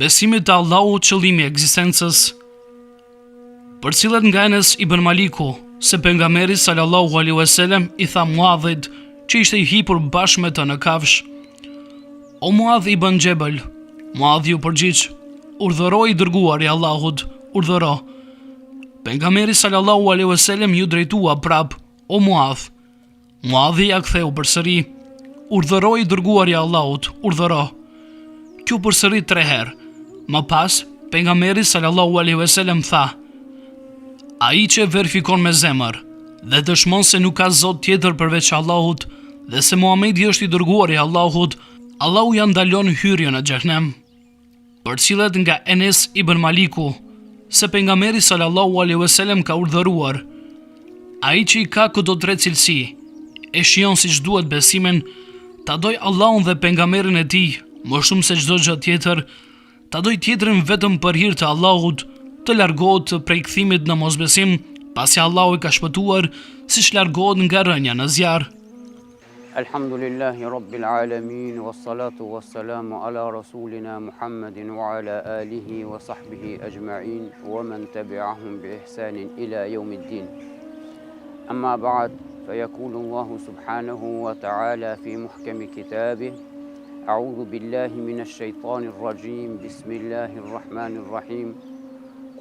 Besimit të Allahut qëllimi i ekzistencës. Përcillet nga Enes ibn Maliku se pejgamberi sallallahu alaihi wasallam i tha Muadhit, që ishte i hipur bashkë me të në kafsh: "O Muadh ibn Jebel." Muadhi u përgjigj: "Urdhëroi i dërguari i Allahut, urdhëro." Pejgamberi sallallahu alaihi wasallam ju drejtua prap: "O Muadh." Muadhi ja ktheu përsëri: "Urdhëroi i dërguari i Allahut, urdhëro." Kjo përsëri 3 herë. Më pas, pejgamberi sallallahu alaihi wasallam tha: "Ai që verifikon me zemër dhe dëshmon se nuk ka zot tjetër përveç Allahut dhe se Muhamedi është i dërguari i Allahut, Allahu ja ndalon hyrjen në xhehenem." Përcillet nga Enes ibn Maliku se pejgamberi sallallahu alaihi wasallam ka urdhëruar: "Ai që i ka këto 3 cilësi, e shijon siç duhet besimin, ta doj Allahun dhe pejgamberin e tij më shumë se çdo gjë tjetër, ta doj tjetrin vetëm për hir të Allahut, të largohet prej kthimit në mosbesim, pasi Allahu i ka shpëtuar, siç largohet nga rënja në zjarr." Alhamdulillahi Rabbil Alamin, wassalatu wassalamu ala rasulina Muhammedin wa ala alihi wa sahbihi ajma'in wa man tabi'ahum bi ihsanin ila yawmiddin. Amma ba'd, فيقول الله سبحانه وتعالى في محكم كتابه: أعوذ بالله من الشيطان الرجيم بسم الله الرحمن الرحيم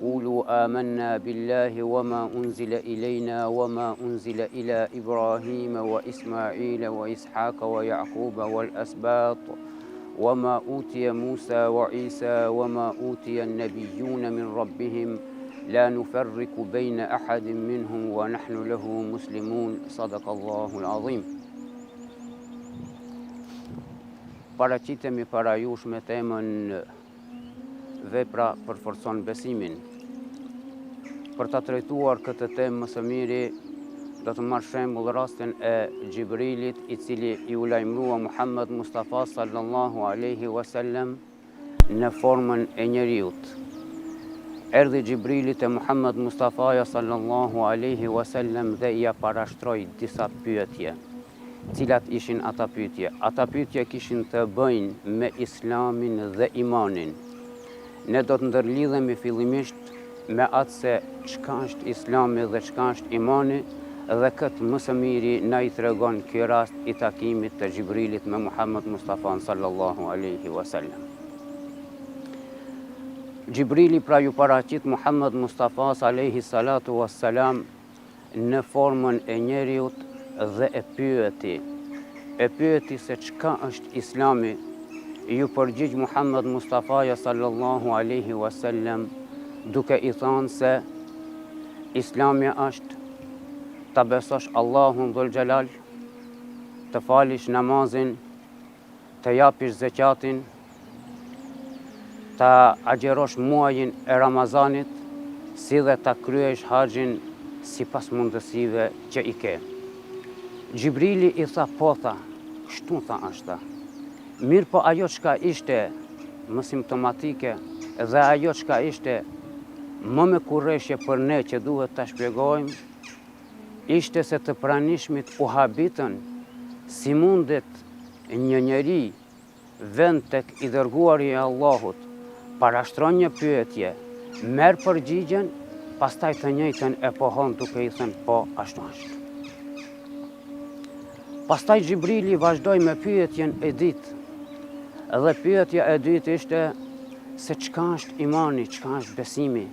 قولوا آمنا بالله وما أنزل إلينا وما أنزل إلى إبراهيم وإسماعيل وإسحاق ويعقوب والأسباط وما أوتي موسى وعيسى وما أوتي النبيون من ربهم لا نفرق بين أحد منهم ونحن له مسلمون صدق الله العظيم. Paraqitemi para jush me temën vepra përforcon besimin. Për ta trajtuar këtë temë më së miri, do të marr shembull rastin e Xhibrilit, i cili i u lajmërua Muhammed Mustafa sallallahu alaihi wasallam në formën e njeriut. Erdhi Xhibrili te Muhammed Mustafa sallallahu alaihi wasallam dhe ia parashtroi disa pyetje. Cilat ishin ata pyetje? Ata pyetje kishin të bëjnë me islamin dhe imanin. Ne do të ndërlidhemi fillimisht me atë se çka është islami dhe çka është imani, dhe këtë më së miri na i tregon ky rast i takimit të Xhibrilit me Muhammed Mustafa sallallahu alaihi wasallam. Xhibrili pra ju paraqit Muhammed Mustafa alaihi salatu wassalam në formën e njeriut dhe e pyeti se çka është islami. Ju përgjigj Muhammed Mustafa sallallahu alaihi wasallam duke i thënë se islami është ta besosh Allahun dhul xhelal, të falish namazin, të japish zakatin, ta agjerosh muajin e Ramazanit, si dhe ta kryesh haxhin sipas mundësive që i ke. Xhibrili i tha: "Po tha, kështu tha është. Mirë, po ajo çka ishte më simptomatike dhe ajo çka ishte më me kurreshje për ne që duhet ta shpjegojmë, ishte se të pranishmit u habitën si mundet një njeri vend tek i dërguari i Allahut, parashtron një pyetje, merr përgjigjen, pastaj të njëjtën e pohon duke i thënë po ashtu është." Pastaj Xhibrili vazhdoi me pyetjen e dytë. Dhe pyetja e dytë ishte se çka është imani, çka është besimi.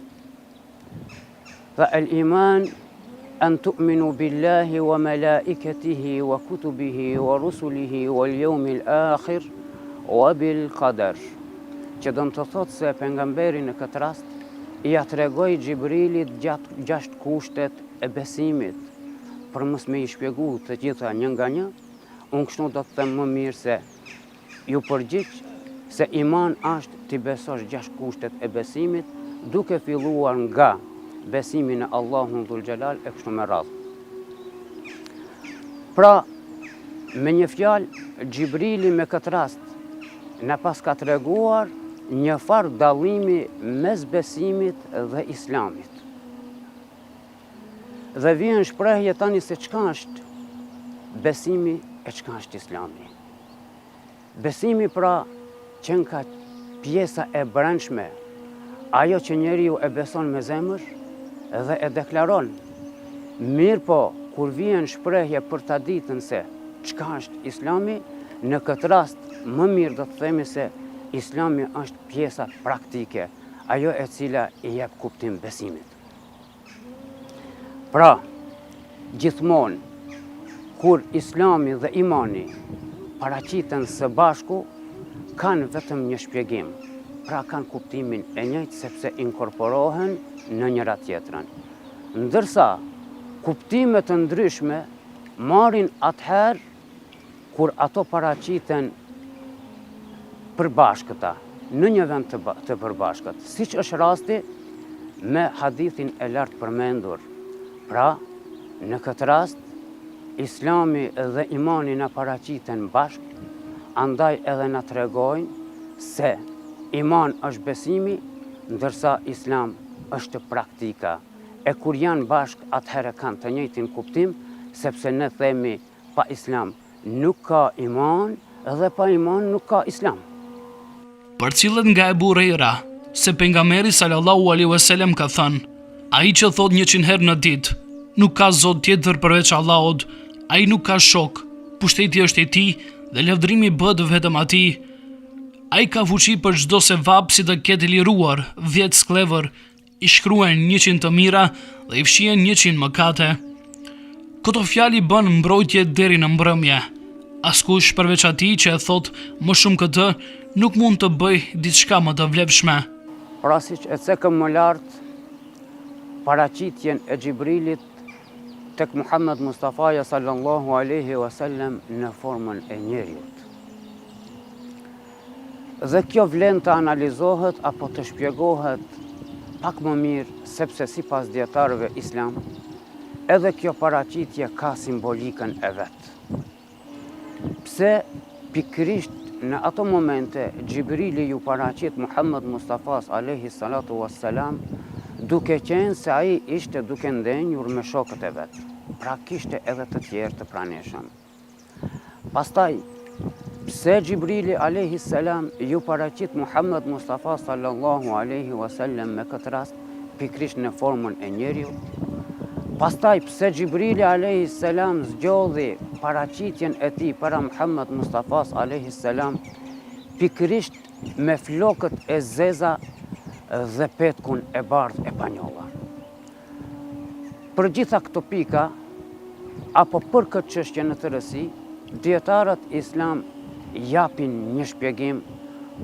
Dhe el iman an tu'minu billahi wa malaikatihi wa kutubihi wa rusulihi wal yawmil akhir wa bil qadar. Që do të thotë se pejgamberi në këtë rast ja tregoi Xhibrilit 6 kushtet e besimit. Për mos me i shpjegu të gjitha një nga një, unë kështu do të them më mirë se ju përgjigj se iman është t'i besosh 6 kushtet e besimit, duke filluar nga besimi në Allahun dhul xhelal e kështu me radhë. Pra, me një fjalë, Xhibrili me këtë rast na pas ka treguar një farë dallimi mes besimit dhe islamit. Dhe vjen shprehje tani se çka është besimi e çka është islami. Besimi pra qenë ka pjesa e brendshme, ajo që njeriu e beson me zemër dhe e deklaron. Mirë po, kur vjen shprehje për ta ditën se çka është Islami, në këtë rast më mirë do të themi se Islami është pjesa praktike, ajo e cila i jep kuptim besimit. Pra, gjithmonë, kur Islami dhe imani paraqiten së bashku, kanë vetëm një shpjegim, pra kanë kuptimin e njëjtë sepse inkorporohen në njëra tjetrën. Ndërsa, kuptime të ndryshme marrin atëherë kur ato paraqiten përbashkëta, në një vend të përbashkët, siç është rasti me hadithin e lartë përmendur. Pra, në këtë rast, Islami dhe imani na paraqiten bashkë, andaj edhe na tregojnë se iman është besimi, ndërsa Islam është praktika. E kur janë bashkë, atëherë kanë të njëjtin kuptim, sepse ne themi pa Islam nuk ka iman dhe pa iman nuk ka Islam. Përcillet nga Ebu Hurajra se pejgamberi sallallahu alaihi wasallam ka thënë: ai që thot 100 herë në ditë, nuk ka zot tjetër përveç Allahut, ai nuk ka shok, pushteti është i tij dhe lavdërimi bëhet vetëm atij. Ai ka fuqi për çdo sevap si të ketë liruar 10 sklevër, i shkruen 100 të mira dhe i fshihen 100 mëkate. Këto fjalë i bën mbrojtje deri në mbrëmje. Askush përveç atij që e thot më shumë këtë, nuk mund të bëj diçka më të vlefshme. Pra siç e cekëm më lartë, paraqitjen e Xhibrilit tek Muhammed Mustafaja sallallahu alaihi wasallam në formën e njeriut. Dhe kjo vlen të analizohet apo të shpjegohet pak më mirë, sepse sipas dietarëve islam, edhe kjo paraqitje ka simbolikën e vet. Pse pikërisht në ato momente Xhibrili ju paraqit Muhammed Mustafas alayhi salatu wassalam, duke qenë se ai ishte duke ndenjur me shokët e vet. Pra kishte edhe të tjerë të pranishëm. Pastaj, pse Xhibrili alayhi salam ju paraqit Muhammed Mustafa sallallahu alaihi wasallam me këtë rast pikërisht në formën e njeriu? Pastaj, pse Xhibrili alayhi salam zgjodhi paraqitjen e tij para Muhammed Mustafa alayhi salam pikërisht me flokët e zeza dhe petkun e bardhë e panjollar? Për gjitha këto pika, apo për këtë çështje në tërësi, dietarët islam japin një shpjegim,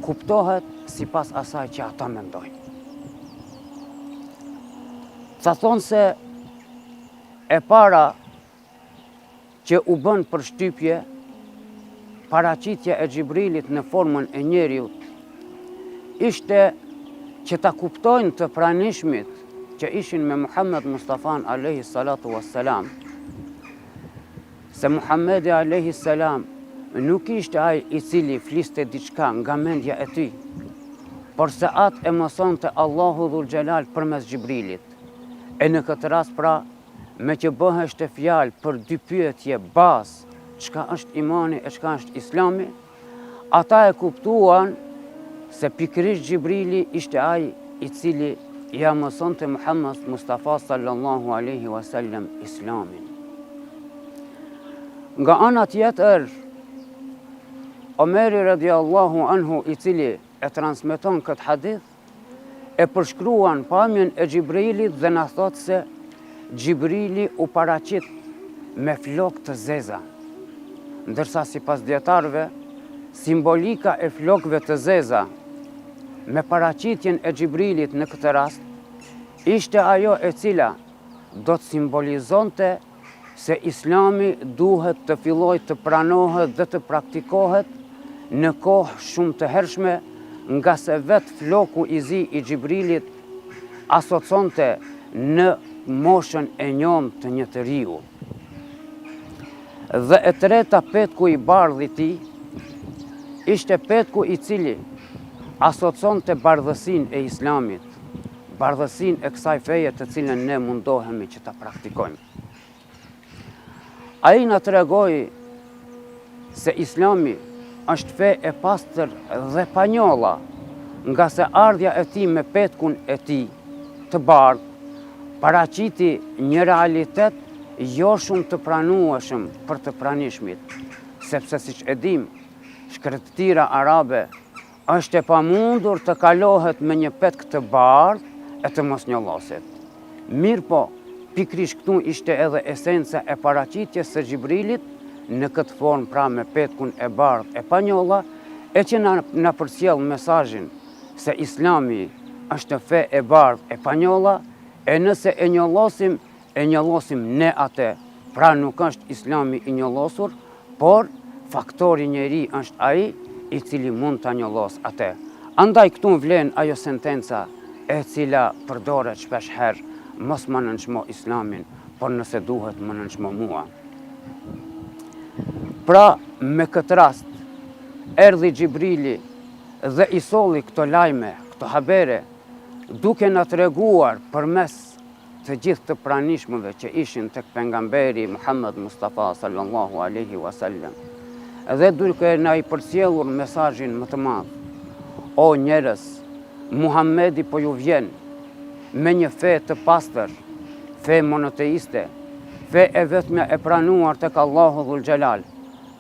kuptohet sipas asaj që ata mendojnë. Sa thonë se e para që u bën përshtypje paraqitja e Xhibrilit në formën e njeriut, ishte që ta kuptojnë të pranishmit që ishin me Muhammed Mustafan alayhi salatu wassalam, se Muhammedi alayhi salam nuk ishte ai i cili fliste diçka nga mendja e tij, por se atë e mësonte Allahu Dhul Xhelal përmes Xhibrilit. E në këtë rast pra, me që bëheshte fjalë për dy pyetje bazë, çka është imani e çka është Islami, ata e kuptuan se pikërisht Xhibrili ishte ai i cili ja mësonte Muhammed Mustafa sallallahu alaihi wasallam Islamin. Nga ana tjetër, Omeri radiallahu anhu i cili e transmeton këtë hadith, e përshkruan pamjen e Xhibrilit dhe na thot se Xhibrili u paraqit me flokë të zeza, ndërsa sipas dietarëve, simbolika e flokëve të zeza me paraqitjen e Xhibrilit në këtë rast, ishte ajo e cila do të simbolizonte se Islami duhet të filloj të pranohet dhe të praktikohet në kohë shumë të hershme, nga se vetë floku i zi i Xhibrilit asoconte në moshën e njom të një të riu. Dhe e treta petku i bardhë i tij ishte petku i cili asoconte bardhësinë e Islamit, bardhësinë e kësaj feje të cilën ne mundohemi që ta praktikojmë. Ai na tregoi se Islami është fe e pastër dhe panjolla, nga se ardhja e tij me petkun e tij të bardhë paraqiti një realitet jo shumë të pranueshëm për të pranishmit, sepse siç e dim, shkretëtira arabe është e pamundur të kalohet me një petk të bardhë e të mosnjollosit. Mirë po, pikrish këtu ishte edhe esenca e paraqitjes së Xhibrilit në këtë formë, pra me petkun e bardhë e panjolla, e që na përcjell mesazhin se Islami është fe e bardhë e panjolla, e nëse e njollosim ne atë, pra nuk është Islami i njollosur, por faktori njeri është ai i cili mund ta njollos atë. Andaj këtu vlen ajo sentenca e cila përdoret shpesh herë, mos më nënçmo Islamin, por nëse duhet më nënçmo mua. Pra, me këtë rast, erdhi Xhibrili dhe i solli këto lajme, këto habere, duke na treguar përmes të gjithë të pranishmëve që ishin tek pejgamberi Muhammed Mustafa sallallahu alaihi wasallam, dhe duke na i përcjellur mesazhin më të madh. O njerëz, Muhamedi po ju vjen me një fe të pastër, fe monoteiste, fe e vetme e pranuar tek Allahu Dhul Xhelal.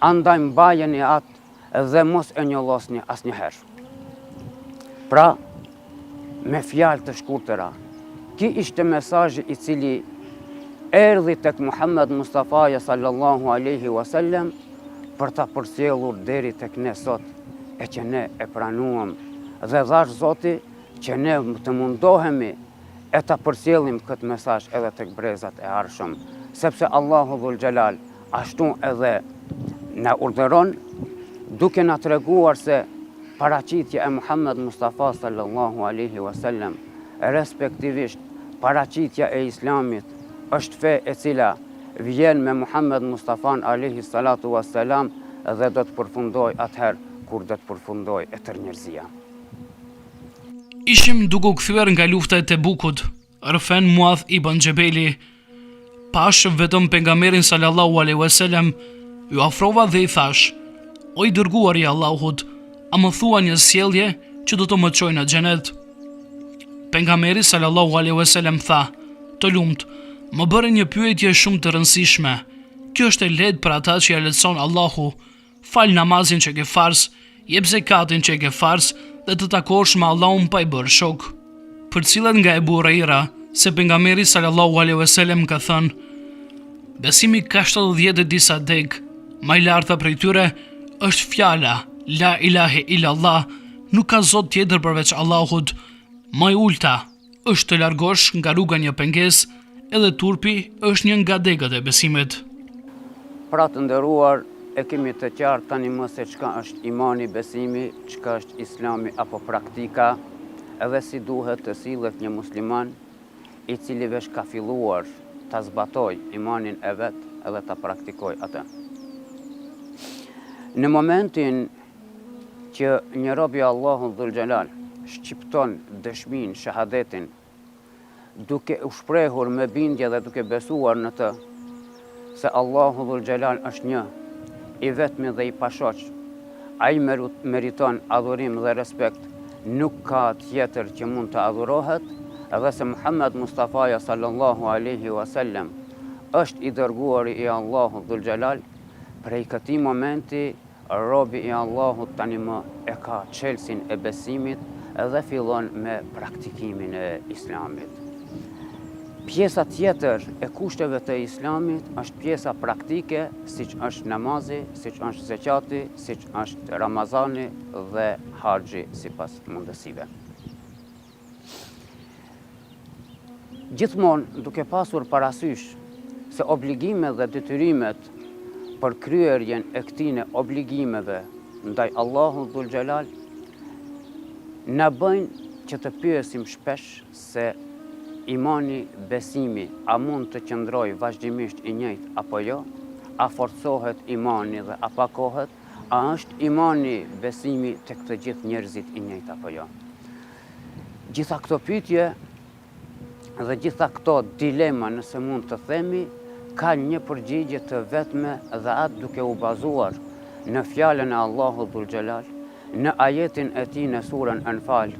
Andaj mbajeni atë dhe mos e njollosni asnjëherë. Pra, me fjalë të shkurtëra, ky ishte mesazhi i cili erdhi tek Muhammed Mustafa sallallahu alaihi wasallam për ta përcjellur deri tek ne sot, e që ne e pranuam dhe dhash Zoti që ne të mundohemi e ta përcjellim këtë mesazh edhe tek brezat e arshëm, sepse Allahu Dhul Xhelal ashtu edhe na urdhëron duke na treguar se paraqitja e Muhammed Mustafa sallallahu alaihi wasallam, respektivisht paraqitja e Islamit, është fe e cila vjen me Muhammed Mustafan alaihi salatu wassalam dhe do të përfundoj atëherë kur do të përfundoj e tërë njerëzia. Ishim duke u kthyer nga lufta e Tebukut, rrëfen Muadh ibn Xhebeli, pash vetëm pejgamberin sallallahu alaihi wasallam, ju afrova dhe i thash: O i dërguari i Allahut, a më thua një sjellje që do të më çojë në xhenet? Pejgamberi sallallahu alaihi wasallam tha: Të lumt, më bëre një pyetje shumë të rëndësishme. Kjo është e lehtë për ata që ja lehtëson Allahu. Fal namazin që ke fars, jep zekatin që ke fars dhe të takosh me Allahun pa i bërë shok. Përcillet nga Ebu Huraira se pejgamberi sallallahu alaihi wasallam ka thënë: Besimi ka 70 e disa deg, më i larta prej tyre është fjala La ilahe illallah, nuk ka zot tjetër përveç Allahut. Më e ulta është të largosh nga rruga një pengesë, edhe turpi është një nga degët e besimit. Pra të nderuar, e kemi të qartë tani më se çka është imani, besimi, çka është Islami apo praktika, edhe si duhet të sillet një musliman i cili vesh ka filluar ta zbatoj imanin e vet edhe ta praktikoj atë. Në momentin që një rob i Allahut Dhul Xhelal shqipton dëshmin, shahadetin, duke u shprehur me bindje dhe duke besuar në të se Allahu Dhul Xhelal është një, i vetmi dhe i pashoq, ai meriton adhurim dhe respekt, nuk ka tjetër që mund të adhurohet, edhe se Muhammed Mustafa sallallahu alaihi wasallam është i dërguari i Allahut Dhul Xhelal, prej këtij momenti robi i Allahut tani më e ka çelësin e besimit dhe fillon me praktikimin e Islamit. Pjesa tjetër e kushteve të Islamit është pjesa praktike, siç është namazi, siç është zekati, siç është Ramazani dhe haxhi sipas mundësive. Gjithmonë duke pasur parasysh se obligimet dhe detyrimet për kryerjen e këtine obligimeve ndaj Allahut Dhul Xhelal na bëjnë që të pyesim shpesh se imani, besimi, a mund të qëndrojë vazhdimisht i njëjtë apo jo? A forcohet imani dhe a pakohet? A është imani, besimi tek të gjithë njerëzit i njëjtë apo jo? Gjitha këto pyetje dhe gjitha këto dilema, nëse mund të themi, ka një përgjigje të vetme dhe atë duke u bazuar në fjalën e Allahut Dhul Xhelal, në ajetin e tij në surën Anfal,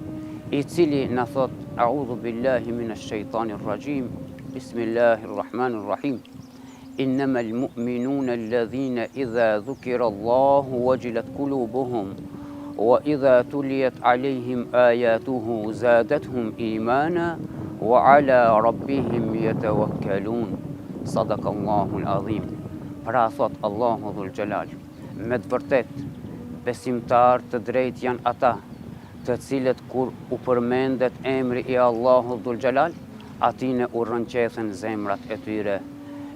i cili na thot: "A'udhu billahi minash shaitanir rajim. Bismillahir rahmanir rahim. Innamal mu'minuna alladhina idha dhukira Allahu wajilat qulubuhum wa idha tuliyat alayhim ayatuhu zadatuhum imana wa ala rabbihim yatawakkalun." Sadaqallahul azim. Pra thot Allahu dhul Jalal, me të vërtet besimtar të drejt janë ata të cilët kur u përmendet emri i Allahu dhul Jalal, atine u rënqethen zemrat e tyre.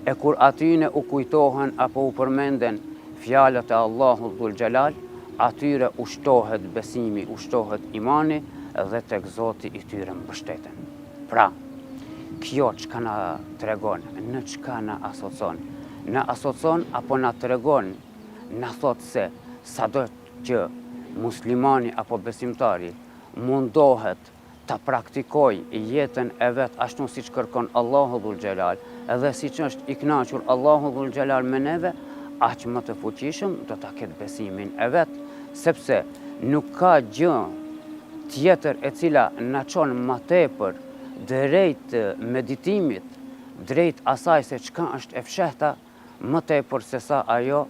E kur atine u kujtohen apo u përmenden fjalët e Allahu dhul Jalal, atyre u shtohet besimi, u shtohet imani dhe tek Zoti i tyre mbështeten. Pra, kjo çka na tregon, në çka na asocon? Na asocon apo na tregon, na thot se sado që muslimani apo besimtari mundohet ta praktikoj jetën e vet ashtu siç kërkon Allahu dhul Jalal, edhe siç është i kënaqur Allahu dhul Jalal me neve, aq më të fuqishëm do ta ketë besimin e vet, sepse nuk ka gjë tjetër e cila na çon më tepër drejt meditimit, drejt asaj se çka është e fshehta, më tepër se sa ajo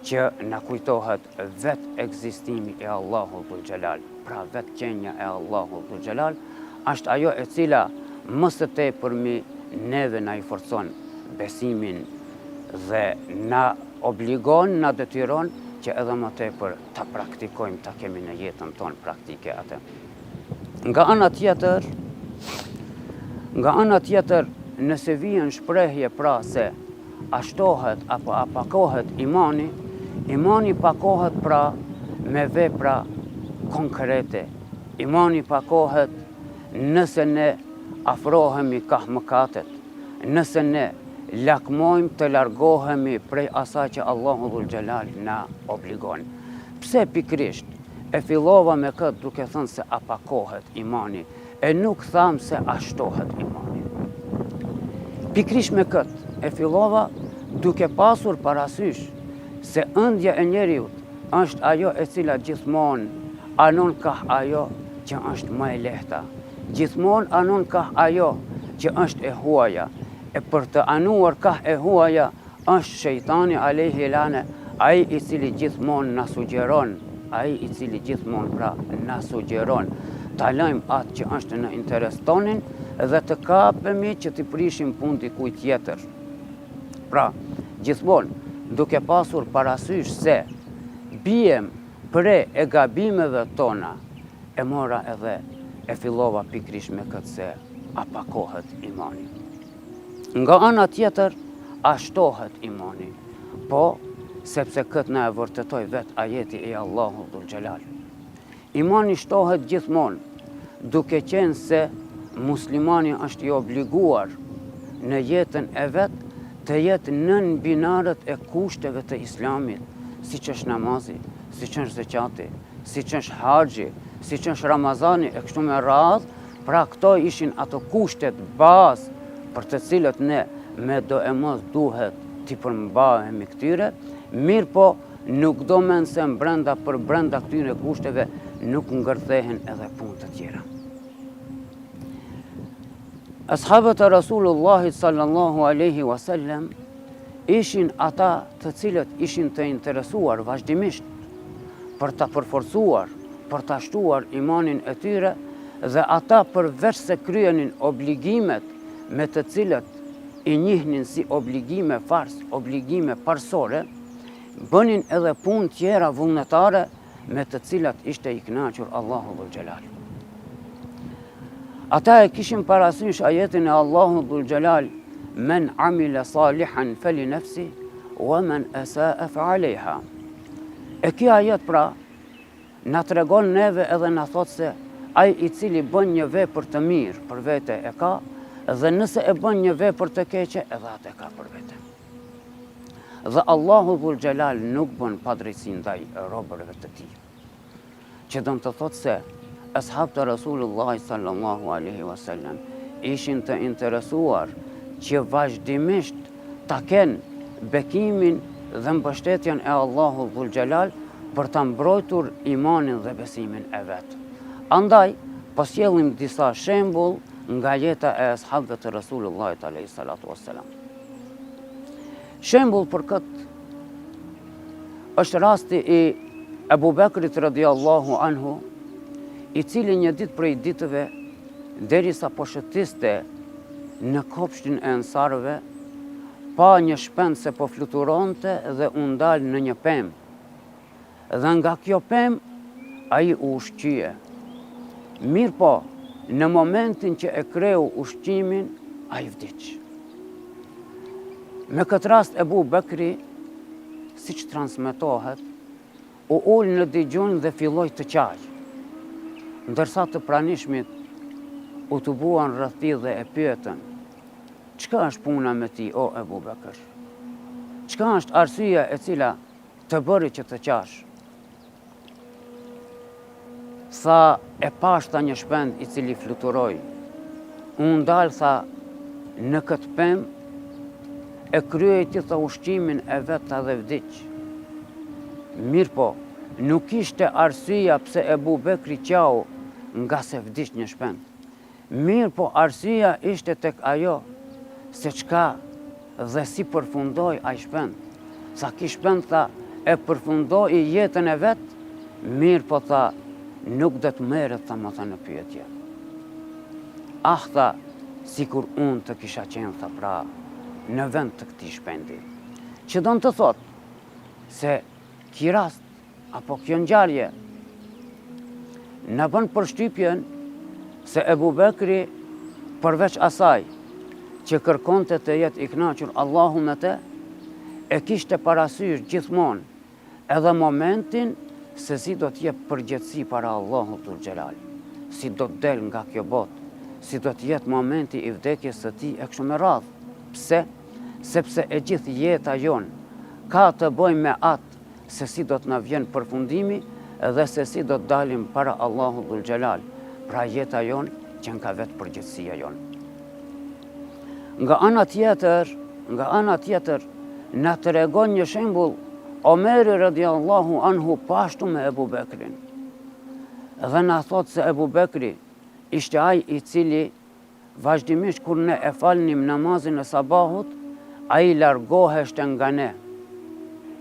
që na kujtohet vet ekzistimi i Allahu dhul Jalal. Pra vet qenja e Allahu dhul Jalal është ajo e cila më së tepërmi neve na i forcon besimin dhe na obligon, na detyron që edhe më tepër ta praktikojmë, ta kemi në jetën tonë praktike atë. Nga ana tjetër, nëse vjen shprehje pra se ashtohet apo apakohet imani, imani pakohet pra me vepra konkrete. Imani pakohet nëse ne afrohemi ka mëkatet, nëse ne lakmojmë të largohemi prej asaj që Allahu dhul Jalal na obligon. Pse pikrisht e fillova me këtë duke thënë se apakohet imani, e nuk tham se ashtohet imani. Pikrisht me këtë e fillova duke pasur parasysh se ëndja e njeriut është ajo e cila gjithmonë anon ka ajo që është më e lehta. Gjithmonë anon ka ajo që është e huaja. E për të anuar ka e huaja është shejtani alayhi lane, ai i cili gjithmonë na sugjeron, na sugjeron ta lajmë atë që është në interes tonin dhe të kapemi që t'i prishim punë dikujt tjetër. Pra, gjithmonë duke pasur parasysh se bijem pre e gabimeve tona, e mora edhe e fillova pikrisht me këtë se apakohet imani. Nga ana tjetër, ashtohet imani, po sepse këtë na e vërtetoi vet ajeti i Allahu dhul Jalal. Imani shtohet gjithmonë, duke qenë se muslimani është i obliguar në jetën e vet të jetë nën binarët e kushteve të islamit, siç është namazi, siç është zekati, siç është haxhi, siç është Ramazani e kështu me radhë. Pra këto ishin ato kushtet bazë për të cilët ne me do e mos duhet t'i përmbahemi këtyre, mirë po nuk do men se brenda këtyre kushteve nuk ngërthehen edhe punë të tjera. Ashabët e Rasulullahit sallallahu alaihi wasallam ishin ata të cilët ishin të interesuar vazhdimisht për ta përforcuar, për ta shtuar imanin e tyre, dhe ata përveç se kryenin obligimet me të cilët i njihnin si obligime fars, obligime parsore, bënin edhe punë tjera vullnetare me të cilat ishte i kënaqur Allahu dhul Jalal. Ata e kishin parasysh ajetin e Allahu dhul Jalal: "Men amila salihan fali nafsi wa man asaa fa alejha." E kjo ajet pra na tregon neve edhe na thot se ai i cili bën një vepër të mirë për vete e ka, dhe nëse e bën një vepër të keqe edhe atë e ka për vete. Dhe Allahu dhul Jalal nuk bën padrejti ndaj robërve të tij. Që do të thotë se ashabët e Rasulullah sallallahu alaihi wasallam ishin të interesuar që vazhdimisht ta kenë bekimin dhe mbështetjen e Allahu dhul Jalal, për të mbrojtur imanin dhe besimin e vetë. Andaj, po sjellim disa shembull nga jeta e ashabëve të Rasulullahit alayhi salatu wassalam. Shembull për këtë është rasti i Ebu Bekrit radiallahu anhu, i cili një ditë prej ditëve, derisa po shëtiste në kopshtin e ensarëve, pa një shpend se po fluturonte dhe u ndal në një pemë. Dhe nga kjo pemë, ai u ushqye. Mirë po, në momentin që e kreu ushqimin, ai vdiq. Me këtë rast Ebu Bekri, si që transmetohet, u ullë në digjun dhe filloj të qaj. Ndërsa të pranishmit u të buan rrëthi dhe e pyetën, çka është puna me ti, o Ebu Bekër? Çka është arsyeja e cila të bëri që të qash? Tha, e pashta një shpend i cili fluturoi. Unë dalë, tha, në këtë pemë, e kryeti tha ushqimin e vetë dhe vdiq. Mirë po, nuk ishte arsyeja pse Ebu Bekri qau nga se vdiq një shpend. Mirë po, arsyeja ishte tek ajo se çka dhe si përfundoi ai shpend. Sa ki shpend, tha, e përfundoi jetën e vetë, mirë po, tha, nuk dhe të merret, tha, më tha në pyetje. Ah, tha, sikur unë të kisha qenë, tha, pra, në vend të këtij shpendi. Që do në të thot, se ki rast, apo kjo ngjarje, në bën përshtypjen se Ebu Bekri, përveç asaj, që kërkonte të jetë i kënaqur Allahu me te, e kishte parasysh gjithmonë edhe momentin se si do t'jep përgjegjësi para Allahut Dhul Xhelal, si do t'del nga kjo botë, si do t'jetë momenti i vdekjes së tij e kështu me radhë. Pse? Sepse e gjithë jeta jonë ka të bëjë me atë se si do t'na vjen përfundimi dhe se si do t'dalim para Allahut Dhul Xhelal. Pra jeta jonë që ka vetë përgjegjësia jonë. Nga ana tjetër, na tregon një shembull Omeri radiallahu anhu pashtu me Ebu Bekrin. Dhe na thot se Ebu Bekri ishte ai i cili vazhdimisht kur ne e falnim namazin e sabahut, ai largoheshte nga ne.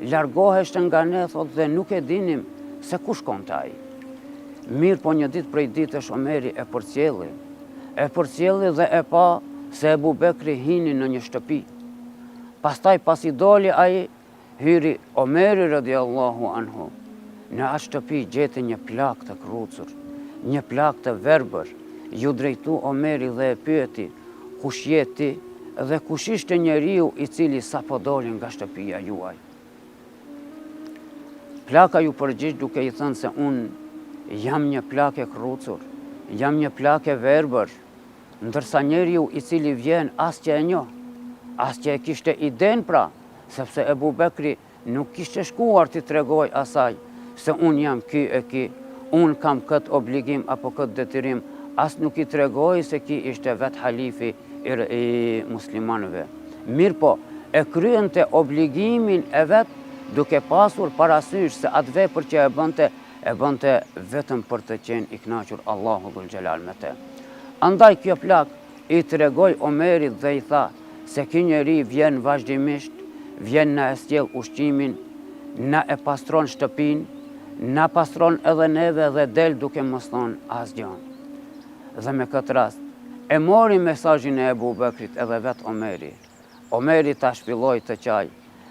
Largoheshte nga ne, thot, dhe nuk e dinim se ku shkonte ai. Mirë po një ditë prej ditësh Omeri e përcjelli dhe e pa se Ebu Bekri hini në një shtëpi. Pastaj pasi doli ai, hyri Omeri radiallahu anhu. Në atë shtëpi gjeti një plak të krucur, një plak të verbër. Ju drejtu Omeri dhe e pyeti, kush je ti dhe kush ishte njeriu i cili sapo doli nga shtëpia juaj. Plaka ju përgjigj duke i thënë se unë jam një plak e krucur, jam një plak e verbër, ndërsa njeriu i cili vjen as që e njoh, as që e kishte iden pra, sepse Ebu Bekri nuk kishte shkuar t'i tregoj asaj se unë jam ky e ky, unë kam këtë obligim apo këtë detyrim, as nuk i tregoj se ky ishte vetë halifi i muslimanëve. Mirë po, e kryente obligimin e vetë duke pasur parasysh se atë vepër që e bënte vetëm për të qenë i kënaqur Allahu Dhul Xhelal me te. Andaj kjo plak i tregoj Omerit dhe i tha se ky njeri vjen vazhdimisht, vjen na e sjell ushqimin, na e pastron shtëpinë, na pastron edhe neve dhe del duke mos thonë asgjë. Dhe me këtë rast, e mori mesazhin e Ebu Bekrit edhe vetë Omeri. Omeri ta shpilloi të qaj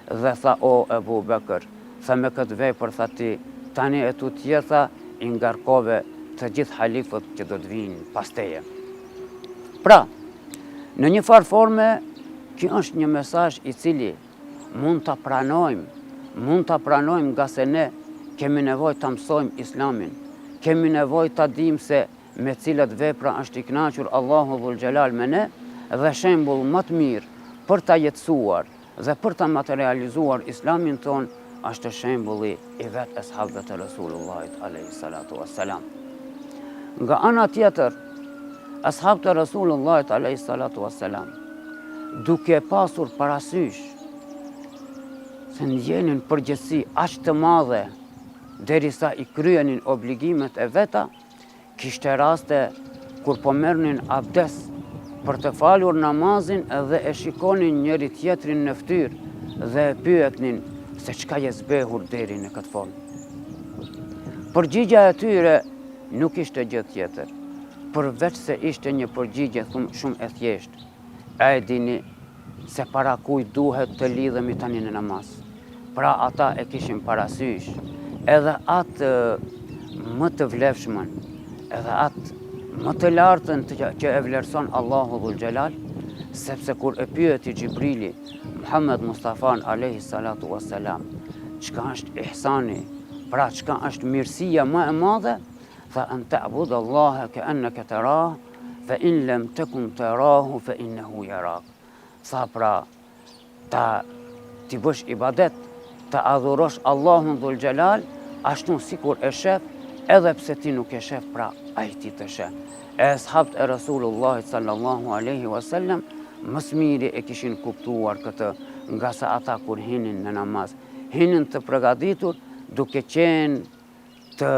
dhe tha, o Ebu Bekër, tha me këtë vepër, tha ti, tani e tu tjetha i ngarkove të gjithë halifët që do të vinë pas teje. Pra, në një farë forme, kjo është një mesazh i cili mund ta pranojmë nga se ne kemi nevojë ta mësojmë Islamin, kemi nevojë ta dimë se me cilat vepra është i kënaqur Allahu Dhul Xhelal me ne, dhe shembull më të mirë për ta jetësuar dhe për ta materializuar Islamin ton është shembulli i vetë ashabëve të Rasulullahit alayhi salatu wassalam. Nga ana tjetër, ashabët e Rasulullahit alayhi salatu wassalam, duke pasur parasysh se ndjenin përgjegjësi aq të madhe derisa i kryenin obligimet e veta, kishte raste kur po merrnin abdes për të falur namazin dhe e shikonin njëri tjetrin në fytyrë dhe e pyetnin se çka je zbehur deri në këtë formë. Përgjigja e tyre nuk ishte gjë tjetër, përveç se ishte një përgjigje shumë e thjeshtë. A e dini se para kujt duhet të lidhemi tani në namaz? Pra ata e kishin parasysh edhe atë më të vlefshmën, edhe atë më të lartën që e vlerëson Allahu Dhul Gjelal, sepse kur e pyeti Gjibrili Muhammed Mustafan alayhi salatu wassalam, çka është ihsani, pra çka është mirësia më e madhe, tha an ta'bud Allaha ka'annaka tarah, fa in lam takun tarahu fa innahu yarak. Tha pra ti bësh ibadet, ta adhurosh Allahun Dhul Gjelal, ashtu sikur e shef, edhe pse ti nuk e shef, pra ai ti të shef. E ashabët e Rasulullah sallallahu alaihi wasallam më miri e kishin kuptuar këtë, nga sa ata kur hinin në namaz, hinin të përgatitur, duke qenë të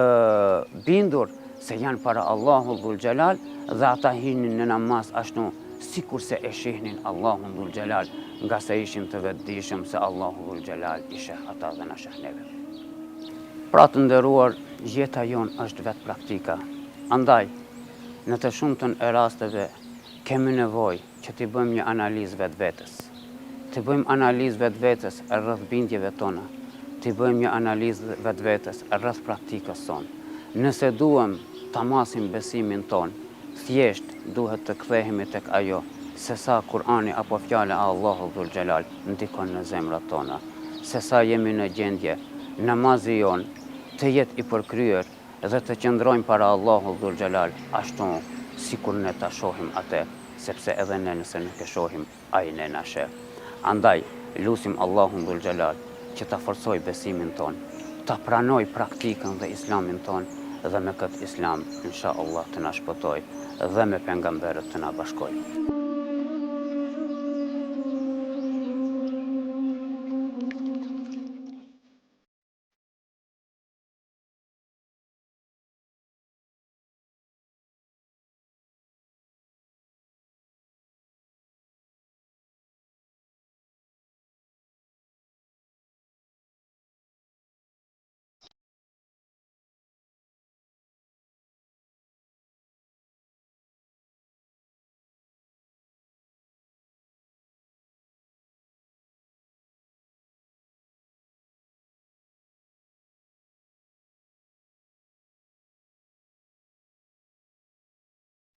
bindur se janë para Allahut Dhul Gjelal, dhe ata hinin në namaz ashtu sikur se e shihnin Allahun Dhul Gjelal, nga se ishin të vetëdijshëm se Allahu Dhul Gjelal i sheh ata dhe na sheh neve. Pra të nderuar, jeta jon është vetë praktika. Andaj, në të shumtën e rasteve kemi nevojë që t'i bëjmë një analizë vetvetes. T'i bëjmë analizë vetvetes rreth bindjeve tona. T'i bëjmë një analizë vetvetes rreth praktikës sonë. Nëse duhem ta masim besimin ton, thjesht duhet të kthehemi tek ajo se sa Kur'ani apo fjala e Allahut Dhul Gjelal ndikon në zemrat tona, se sa jemi në gjendje namazi jon të jetë i përkryer dhe të qëndrojmë para Allahut Dhul Gjelal ashtu sikur ne ta shohim atë, sepse edhe ne nëse nuk e shohim, ai ne na sheh. Andaj lutim Allahun Dhul Gjelal që ta forcoj besimin ton, ta pranoj praktikën dhe islamin ton, dhe me këtë islam insha Allah të na shpëtoj dhe me pejgamberët të na bashkoj.